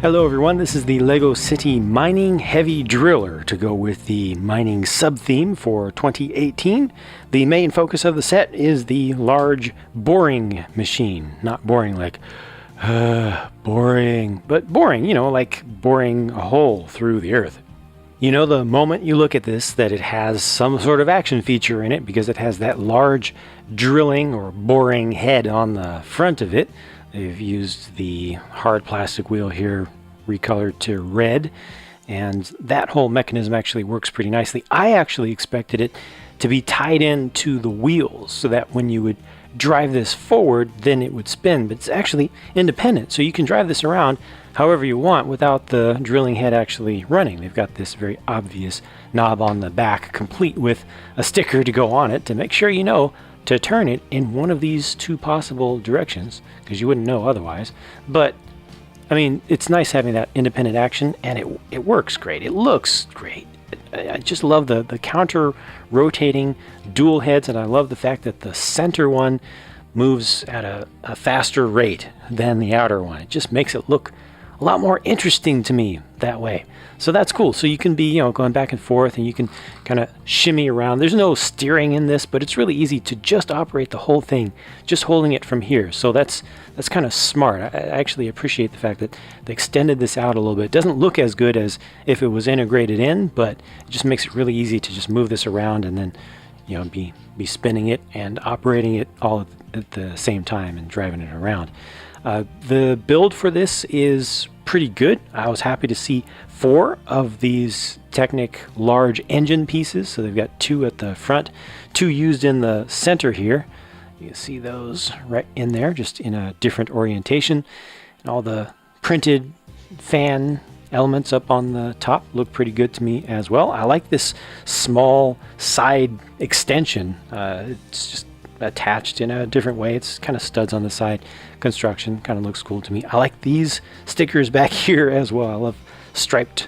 Hello everyone, this is the LEGO City Mining Heavy Driller to go with the mining sub-theme for 2018. The main focus of the set is the large boring machine. Not boring like, boring, but boring, like boring a hole through the earth. You know the moment you look at this that it has some sort of action feature in it because it has that large drilling or boring head on the front of it. They've used the hard plastic wheel here recolored to red, and that whole mechanism actually works pretty nicely. I actually expected it to be tied into the wheels so that when you would drive this forward, then it would spin, but it's actually independent. So you can drive this around however you want without the drilling head actually running. They've got this very obvious knob on the back, complete with a sticker to go on it to make sure you know to turn it in one of these two possible directions, because you wouldn't know otherwise. But I mean, it's nice having that independent action, and it works great. It looks great. I just love the counter rotating dual heads, and I love the fact that the center one moves at a faster rate than the outer one. It just makes it look a lot more interesting to me that way. So that's cool. So you can be, going back and forth, and you can kind of shimmy around. There's no steering in this, but it's really easy to just operate the whole thing, just holding it from here. So that's kind of smart. I actually appreciate the fact that they extended this out a little bit. It doesn't look as good as if it was integrated in, but it just makes it really easy to just move this around and then, be spinning it and operating it all at the same time and driving it around. The build for this is pretty good. I was happy to see 4 of these Technic large engine pieces. So they've got 2 at the front, 2 used in the center here. You can see those right in there, just in a different orientation. And all the printed fan elements up on the top look pretty good to me as well. I like this small side extension. It's just attached in a different way. It's kind of studs on the side construction. Kind of looks cool to me. I like these stickers back here as well. I love striped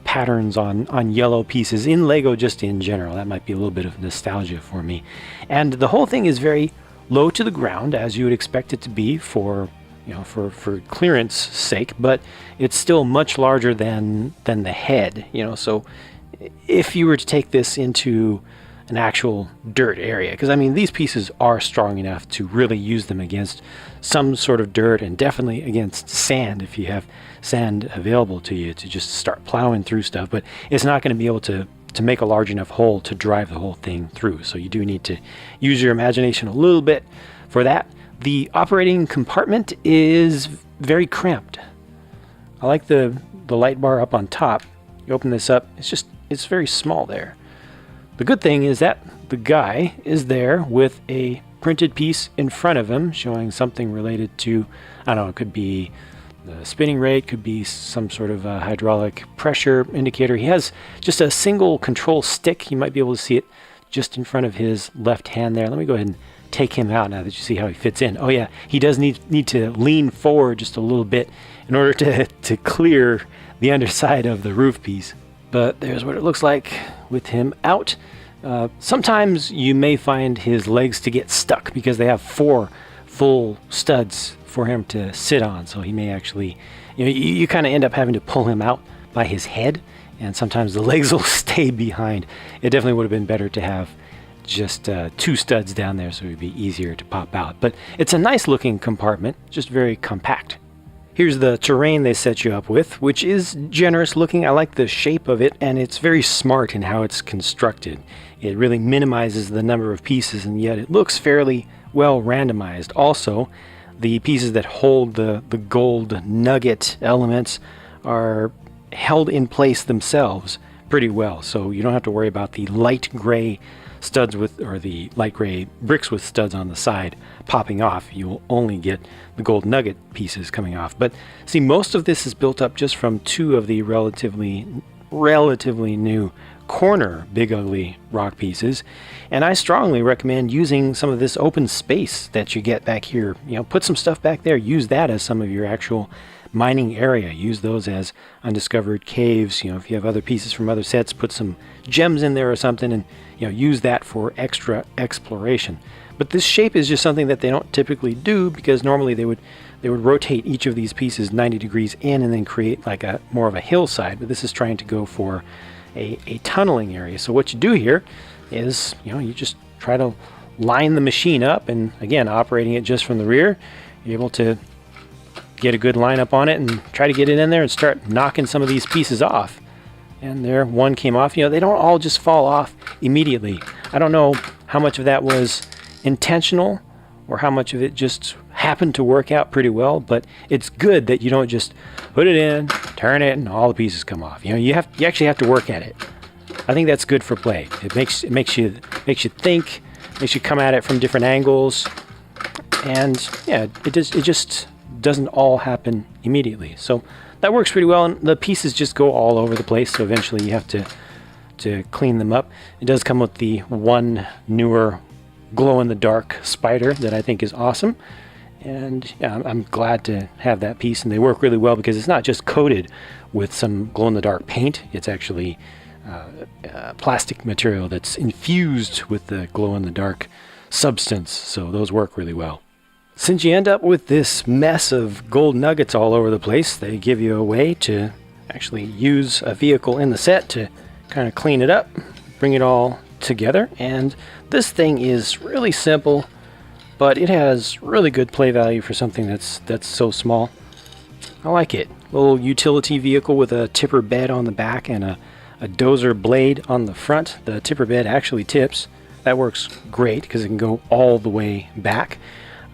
patterns on yellow pieces in Lego just in general. That might be a little bit of nostalgia for me. And the whole thing is very low to the ground, as you would expect it to be for for clearance sake, but it's still much larger than the head. So if you were to take this into an actual dirt area, because I mean these pieces are strong enough to really use them against some sort of dirt, and definitely against sand if you have sand available to you to just start plowing through stuff. But it's not going to be able to make a large enough hole to drive the whole thing through, so you do need to use your imagination a little bit for that. The operating compartment is very cramped. I like the light bar up on top. You open this up, it's very small there. The good thing is that the guy is there with a printed piece in front of him showing something related to, I don't know, it could be the spinning rate, could be some sort of a hydraulic pressure indicator. He has just a single control stick. You might be able to see it just in front of his left hand there. Let me go ahead and take him out now that you see how he fits in. Oh yeah, he does need to lean forward just a little bit in order to clear the underside of the roof piece. But there's what it looks like with him out. Sometimes you may find his legs to get stuck because they have 4 full studs for him to sit on. So he may actually, you kind of end up having to pull him out by his head, and sometimes the legs will stay behind. It definitely would have been better to have just 2 studs down there so it would be easier to pop out. But it's a nice looking compartment, just very compact. Here's the terrain they set you up with, which is generous looking. I like the shape of it, and it's very smart in how it's constructed. It really minimizes the number of pieces, and yet it looks fairly well randomized. Also, the pieces that hold the gold nugget elements are held in place themselves pretty well, so you don't have to worry about the light gray studs or the light gray bricks with studs on the side popping off. You will only get the gold nugget pieces coming off. But see, most of this is built up just from 2 of the relatively new corner Big Ugly rock pieces, and I strongly recommend using some of this open space that you get back here. Put some stuff back there, use that as some of your actual mining area. Use those as undiscovered caves. If you have other pieces from other sets, put some gems in there or something, and use that for extra exploration. But this shape is just something that they don't typically do, because normally they would rotate each of these pieces 90 degrees in and then create like a more of a hillside. But this is trying to go for a tunneling area. So what you do here is, you just try to line the machine up, and again, operating it just from the rear, you're able to get a good lineup on it and try to get it in there and start knocking some of these pieces off. And there, one came off. They don't all just fall off immediately. I don't know how much of that was intentional or how much of it just happened to work out pretty well, but it's good that you don't just put it in, turn it, and all the pieces come off. You actually have to work at it. I think that's good for play. It makes you think, makes you come at it from different angles, and yeah, it just doesn't all happen immediately. So that works pretty well, and the pieces just go all over the place, so eventually you have to clean them up. It does come with the one newer glow-in-the-dark spider that I think is awesome, and yeah, I'm glad to have that piece, and they work really well because it's not just coated with some glow-in-the-dark paint. It's actually plastic material that's infused with the glow-in-the-dark substance, so those work really well. Since you end up with this mess of gold nuggets all over the place, they give you a way to actually use a vehicle in the set to kind of clean it up, bring it all together. And this thing is really simple, but it has really good play value for something that's so small. I like it. Little utility vehicle with a tipper bed on the back and a dozer blade on the front. The tipper bed actually tips. That works great because it can go all the way back.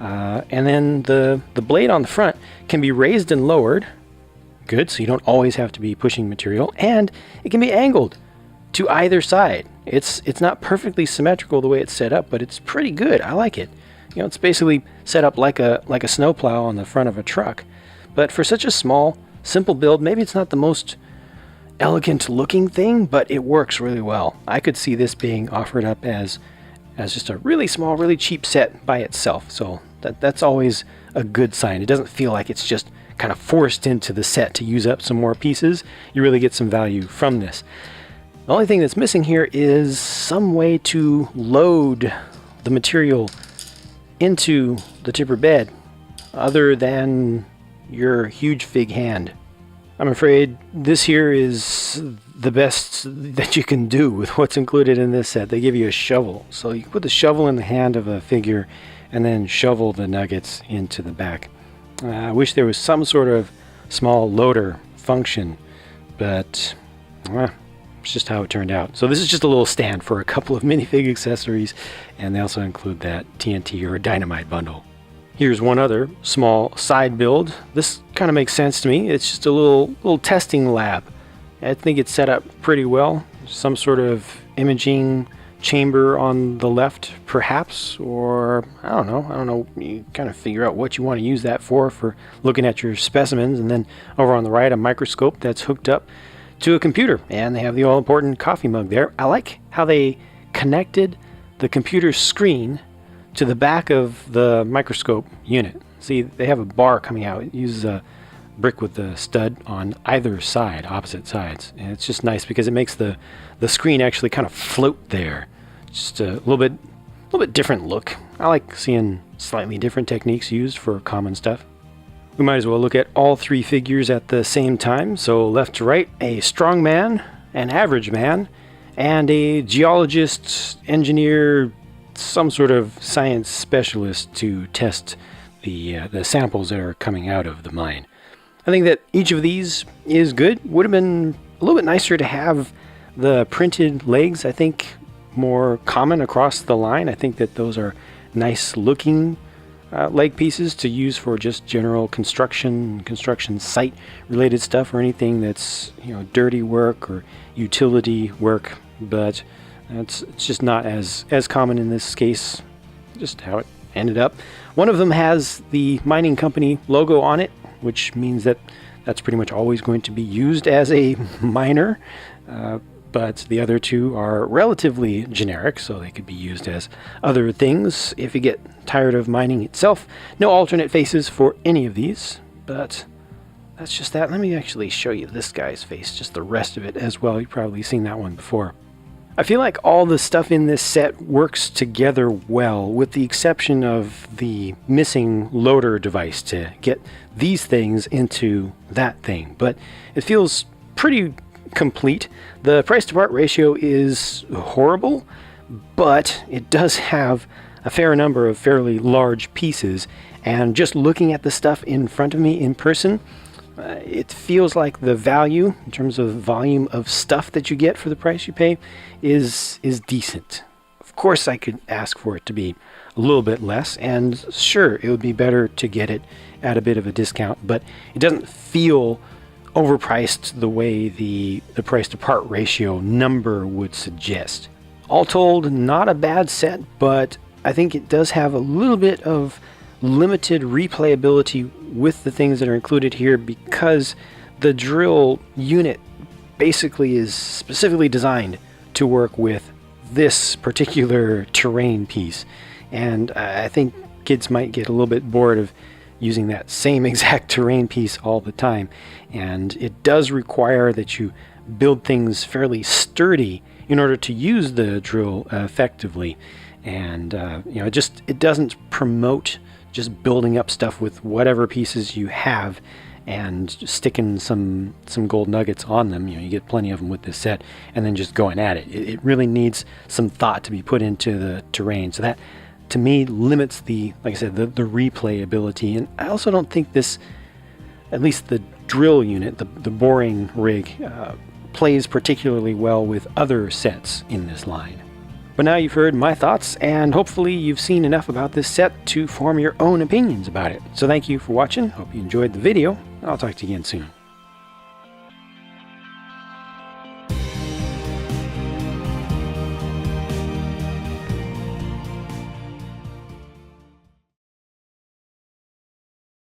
And then the blade on the front can be raised and lowered. Good, so you don't always have to be pushing material. And it can be angled to either side. It's not perfectly symmetrical the way it's set up, but it's pretty good. I like it. It's basically set up like a snowplow on the front of a truck. But for such a small, simple build, maybe it's not the most elegant looking thing, but it works really well. I could see this being offered up as just a really small, really cheap set by itself. So that's always a good sign. It doesn't feel like it's just kind of forced into the set to use up some more pieces. You really get some value from this. The only thing that's missing here is some way to load the material into the tipper bed other than your huge fig hand. I'm afraid this here is the best that you can do with what's included in this set. They give you a shovel. So you put the shovel in the hand of a figure and then shovel the nuggets into the back. I wish there was some sort of small loader function, but it's just how it turned out. So this is just a little stand for a couple of minifig accessories, and they also include that TNT or dynamite bundle. Here's one other small side build. This kind of makes sense to me. It's just a little testing lab. I think it's set up pretty well. Some sort of imaging chamber on the left, perhaps, or I don't know. You kind of figure out what you want to use that for looking at your specimens. And then over on the right, a microscope that's hooked up to a computer, and they have the all-important coffee mug there. I like how they connected the computer screen to the back of the microscope unit. See, they have a bar coming out. It uses a brick with the stud on either side, opposite sides. And it's just nice because it makes the screen actually kind of float there. Just a little bit different look. I like seeing slightly different techniques used for common stuff. We might as well look at all three figures at the same time. So left to right, a strong man, an average man, and a geologist, engineer, some sort of science specialist to test the samples that are coming out of the mine. I think that each of these is good. Would have been a little bit nicer to have the printed legs, I think, more common across the line. I think that those are nice looking leg pieces to use for just general construction site related stuff, or anything that's dirty work or utility work, but it's just not as common in this case. Just how it ended up. One of them has the mining company logo on it, which means that that's pretty much always going to be used as a miner, but the other two are relatively generic, so they could be used as other things if you get tired of mining itself. No alternate faces for any of these, but that's just that. Let me actually show you this guy's face, just the rest of it as well. You've probably seen that one before. I feel like all the stuff in this set works together well, with the exception of the missing loader device to get these things into that thing. But it feels pretty complete. The price to part ratio is horrible, but it does have a fair number of fairly large pieces, and just looking at the stuff in front of me in person, it feels like the value in terms of volume of stuff that you get for the price you pay is decent. Of course, I could ask for it to be a little bit less, and sure, it would be better to get it at a bit of a discount, but it doesn't feel overpriced the way the price to part ratio number would suggest. All told, not a bad set, but I think it does have a little bit of limited replayability with the things that are included here, because the drill unit basically is specifically designed to work with this particular terrain piece, and I think kids might get a little bit bored of using that same exact terrain piece all the time, and it does require that you build things fairly sturdy in order to use the drill effectively. And it doesn't promote just building up stuff with whatever pieces you have and sticking some gold nuggets on them. You get plenty of them with this set, and then just going at it. It really needs some thought to be put into the terrain. So that, to me, limits the replayability. And I also don't think this, at least the drill unit, the boring rig, plays particularly well with other sets in this line. But now you've heard my thoughts, and hopefully you've seen enough about this set to form your own opinions about it. So thank you for watching, hope you enjoyed the video, and I'll talk to you again soon.